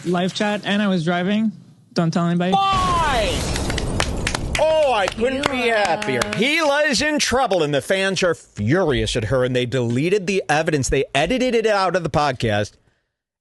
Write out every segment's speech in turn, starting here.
live chat and I was driving. Don't tell anybody. Why? Oh, I couldn't be happier. Hila is in trouble, and the fans are furious at her, and they deleted the evidence. They edited it out of the podcast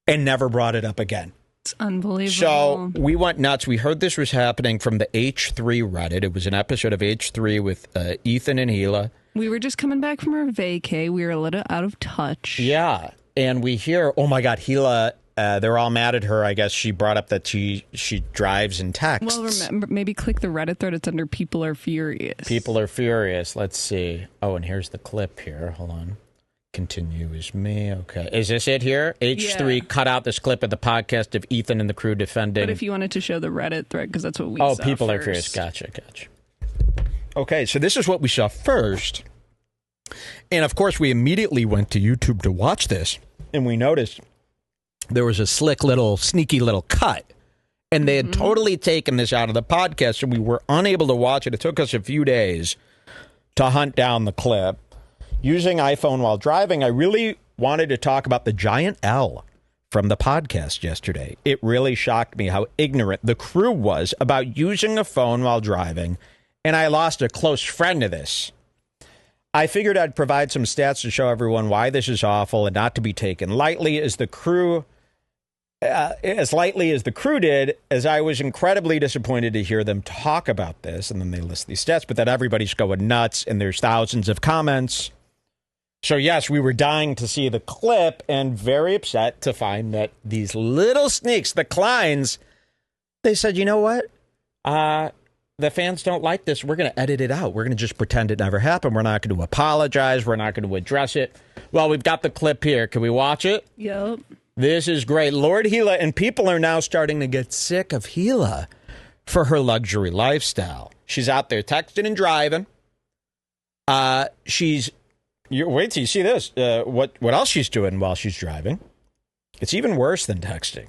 and never brought it up again. It's unbelievable. So we went nuts. We heard this was happening from the H3 Reddit. It was an episode of H3 with Ethan and Hila. We were just coming back from our vacay. We were a little out of touch. Yeah. And we hear, oh, my God, Hila, they're all mad at her. I guess she brought up that she drives and texts. Well, remember, maybe click the Reddit thread. It's under People Are Furious. People are furious. Let's see. Oh, and here's the clip here. Hold on. Continue is me. Okay. Is this it here? H3 cut out this clip of the podcast of Ethan and the crew defending. But if you wanted to show the Reddit thread, because that's what we saw. saw People first. Are furious. Gotcha. Okay, so this is what we saw first. And, of course, we immediately went to YouTube to watch this. And we noticed there was a sneaky little cut. And they had totally taken this out of the podcast, so we were unable to watch it. It took us a few days to hunt down the clip. Using iPhone while driving, I really wanted to talk about the giant L from the podcast yesterday. It really shocked me how ignorant the crew was about using a phone while driving, and I lost a close friend to this. I figured I'd provide some stats to show everyone why this is awful and not to be taken lightly as lightly as the crew did, as I was incredibly disappointed to hear them talk about this. And then they list these stats, but then everybody's going nuts, and there's thousands of comments. So, yes, we were dying to see the clip and very upset to find that these little sneaks, the Kleins, they said, you know what? The fans don't like this. We're going to edit it out. We're going to just pretend it never happened. We're not going to apologize. We're not going to address it. Well, we've got the clip here. Can we watch it? Yep. This is great. Lord Hila, and people are now starting to get sick of Hila for her luxury lifestyle. She's out there texting and driving. Wait till you see this. What else she's doing while she's driving? It's even worse than texting.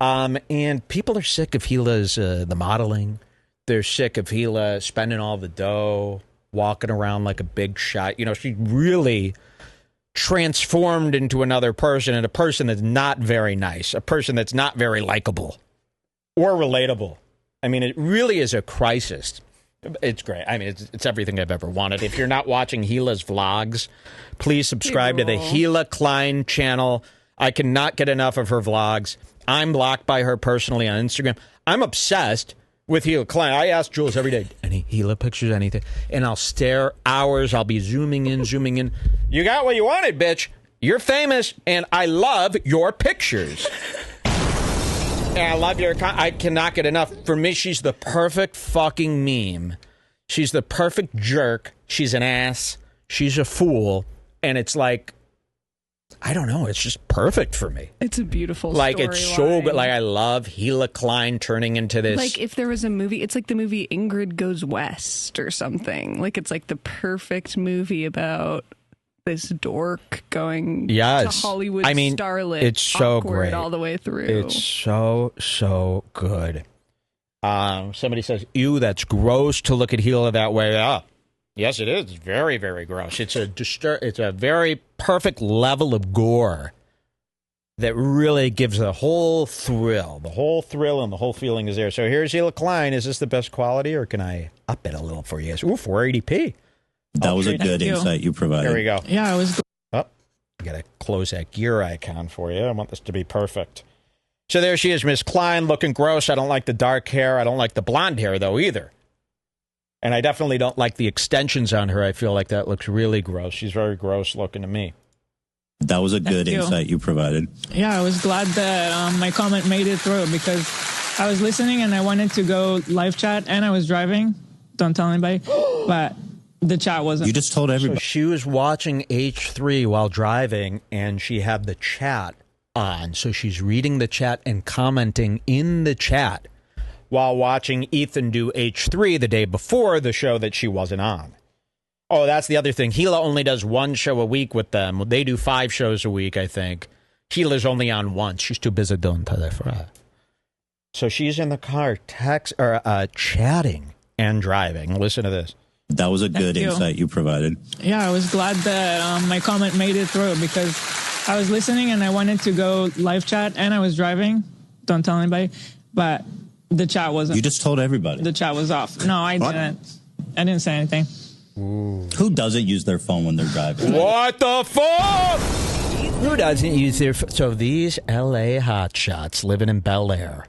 And people are sick of Hila's the modeling. They're sick of Hila spending all the dough, walking around like a big shot. You know, she really transformed into another person, and a person that's not very nice, a person that's not very likable or relatable. I mean, it really is a crisis. It's great. I mean, it's everything I've ever wanted. If you're not watching Hila's vlogs, please subscribe to the Hila Klein channel. I cannot get enough of her vlogs. I'm blocked by her personally on Instagram. I'm obsessed with Hila Klein. I ask Jules every day, any Hila pictures, anything? And I'll stare hours. I'll be zooming in. You got what you wanted, bitch. You're famous, and I love your pictures. And I love I cannot get enough. For me, she's the perfect fucking meme. She's the perfect jerk. She's an ass. She's a fool. And it's like, I don't know. It's just perfect for me. It's a beautiful it's so good. Like, I love Hila Klein turning into this. Like, if there was a movie, it's like the movie Ingrid Goes West or something. Like, it's like the perfect movie about this dork going to Hollywood starlet. It's so great all the way through. It's so good. Somebody says, ew, that's gross to look at Hila that way. Yes, it is. It's very, very gross. It's a very perfect level of gore that really gives a whole thrill. The whole thrill and the whole feeling is there. So here's Hila Klein. Is this the best quality, or can I up it a little for you? Ooh, 480p. That was a good insight you provided. There we go. Yeah, I was. I got to close that gear icon for you. I want this to be perfect. So there she is, Miss Klein, looking gross. I don't like the dark hair. I don't like the blonde hair, though, either. And I definitely don't like the extensions on her. I feel like that looks really gross. She's very gross looking to me. That was a good insight you provided. Yeah, I was glad that my comment made it through, because I was listening and I wanted to go live chat and I was driving. Don't tell anybody. But the chat wasn't. You just told everybody. So she was watching H3 while driving, and she had the chat on. So she's reading the chat and commenting in the chat while watching Ethan do H3 the day before the show that she wasn't on. Oh, that's the other thing. Hila only does one show a week with them. They do 5 shows a week, I think. Hila's only on once. She's too busy doing that. So she's in the car chatting and driving. Listen to this. That was a good insight you provided. Yeah, I was glad that my comment made it through, because I was listening and I wanted to go live chat and I was driving. Don't tell anybody. But the chat wasn't. You just told everybody. The chat was off. No, I didn't. I didn't say anything. Ooh. Who doesn't use their phone when they're driving? What the fuck? Who doesn't use their phone? So these LA hotshots living in Bel Air,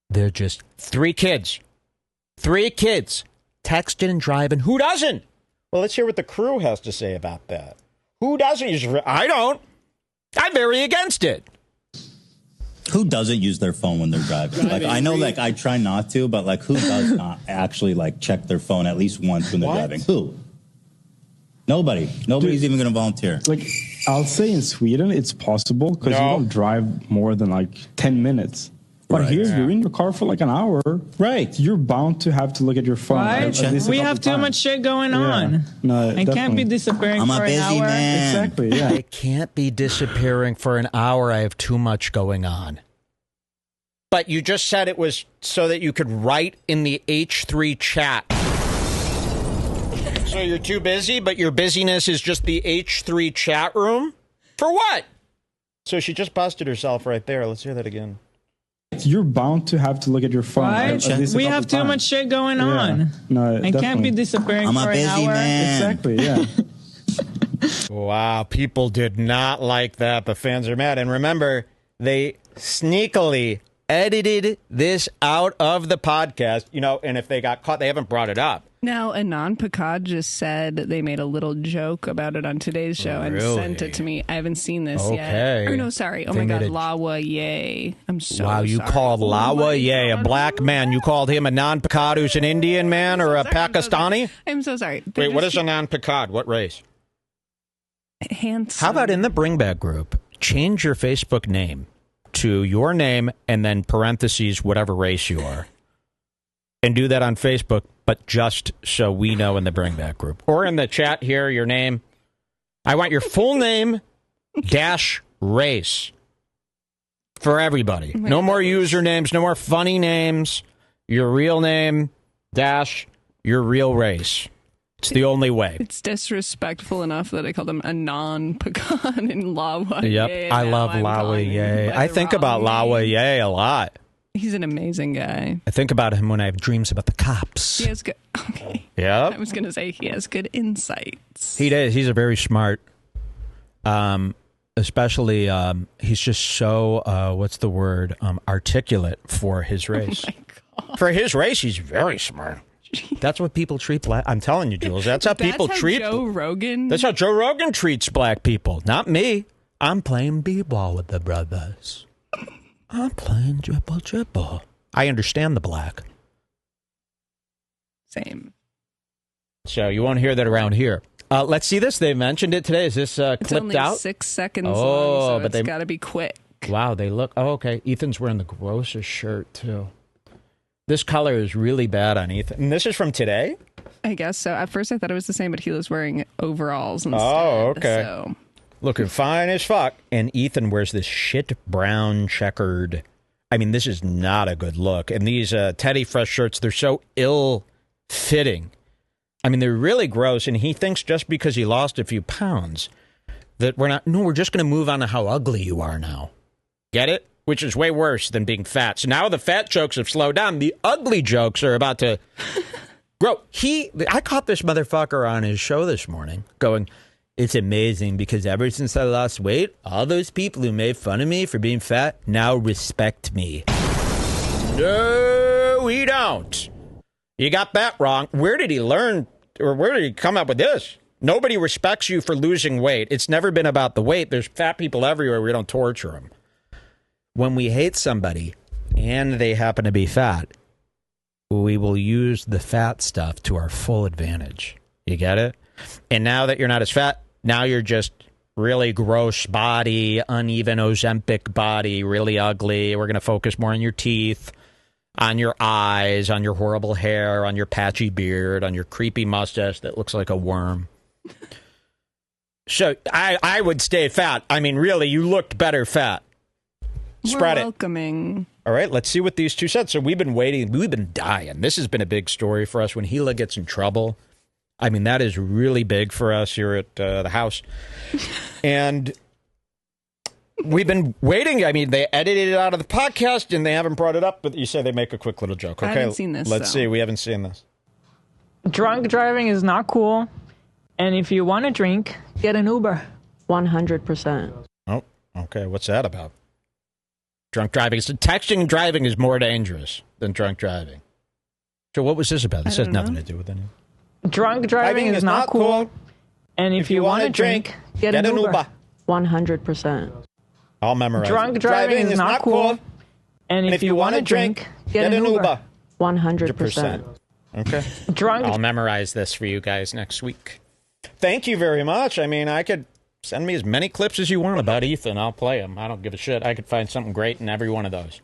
they're just 3 kids. 3 kids texting and driving. Who doesn't? Well, let's hear what the crew has to say about that. Who doesn't use their phone? I don't. I'm very against it. Who doesn't use their phone when they're driving? Like, I know, like, I try not to, but, like, who does not actually, like, check their phone at least once when they're driving? Who? Nobody. Nobody's even going to volunteer. Like, I'll say in Sweden, it's possible because you don't drive more than, like, 10 minutes. But here, you're in your car for, like, an hour. Right. You're bound to have to look at your phone. Right? We have too much shit going on. No, I can't be disappearing I'm for a busy an hour. man. Exactly, yeah. I can't be disappearing for an hour. I have too much going on. But you just said it was so that you could write in the H3 chat. So you're too busy, but your busyness is just the H3 chat room? For what? So she just busted herself right there. Let's hear that again. You're bound to have to look at your phone. Right? We have too much shit going on. No, I can't be disappearing I'm for a an busy hour. man. Exactly, yeah. Wow, people did not like that. The fans are mad. And remember, they sneakily edited this out of the podcast, you know, and if they got caught, they haven't brought it up. Now, Anand Pakad just said that they made a little joke about it on today's show and sent it to me. I haven't seen this yet. Or no, sorry. Oh my God, Lawa Ye. I'm so Wow, you sorry. called Lawa Ye a black man. You called him Anand Pakad, who's an Indian man or a Pakistani? I'm so sorry. Wait, what is Anand Pakad? What race? Handsome. How about in the Bring Back group, change your Facebook name to your name and then parentheses whatever race you are. And do that on Facebook, but just so we know in the Bring Back group. Or in the chat here, your name. I want your full name dash race for everybody. No more usernames, no more funny names. Your real name dash your real race. It's the only way. It's disrespectful enough that I called him Anand Pakad and Lawa Ye. Yep, I love Lawa Ye. I think about Lawa Ye a lot. He's an amazing guy. I think about him when I have dreams about the cops. He has good. Okay. Yeah. I was going to say he has good insights. He does. He's a very smart. Especially, he's just so. What's the word? Articulate for his race. Oh my God. For his race, he's very smart. That's what people treat black. I'm telling you, Jules. That's how people treat Joe Rogan. That's how Joe Rogan treats black people. Not me. I'm playing b-ball with the brothers. I'm playing dribble. I understand the black. Same. So you won't hear that around here. Let's see this. They mentioned it today. Is this clipped it's only out? 6 seconds long, so but it's got to be quick. Wow, they look... Oh, okay. Ethan's wearing the grossest shirt, too. This color is really bad on Ethan. And this is from today? I guess so. At first I thought it was the same, but he was wearing overalls instead. Oh, okay. So. Looking fine as fuck. And Ethan wears this shit brown checkered... I mean, this is not a good look. And these Teddy Fresh shirts, they're so ill-fitting. I mean, they're really gross. And he thinks just because he lost a few pounds that we're not... No, we're just going to move on to how ugly you are now. Get it? Which is way worse than being fat. So now the fat jokes have slowed down. The ugly jokes are about to grow. I caught this motherfucker on his show this morning going, it's amazing because ever since I lost weight, all those people who made fun of me for being fat now respect me. No, we don't. You got that wrong. Where did he learn, or where did he come up with this? Nobody respects you for losing weight. It's never been about the weight. There's fat people everywhere. We don't torture them. When we hate somebody and they happen to be fat, we will use the fat stuff to our full advantage. You get it? And now that you're not as fat, now you're just really gross body, uneven Ozempic body, really ugly. We're going to focus more on your teeth, on your eyes, on your horrible hair, on your patchy beard, on your creepy mustache that looks like a worm. So I would stay fat. I mean, really, you looked better fat. Spread We're welcoming. All right, let's see what these two said. So we've been waiting. We've been dying. This has been a big story for us when Hila gets in trouble. I mean, that is really big for us here at the house. And We've been waiting. I mean, they edited it out of the podcast and they haven't brought it up, but you say they make a quick little joke. Okay, I haven't seen this. Let's see. We haven't seen this. Drunk driving is not cool. And if you want to drink, get an Uber. 100%. Oh, okay. What's that about? Drunk driving. So texting and driving is more dangerous than drunk driving. So what was this about? This has nothing to do with anything. Drunk driving is not cool. And if you want to drink, get an Uber. 100%. I'll memorize. Drunk driving is not cool. And if you want to drink, get an Uber. 100%. Okay. I'll memorize this for you guys next week. Thank you very much. I mean, I could send me as many clips as you want about Ethan. I'll play them. I don't give a shit. I could find something great in every one of those.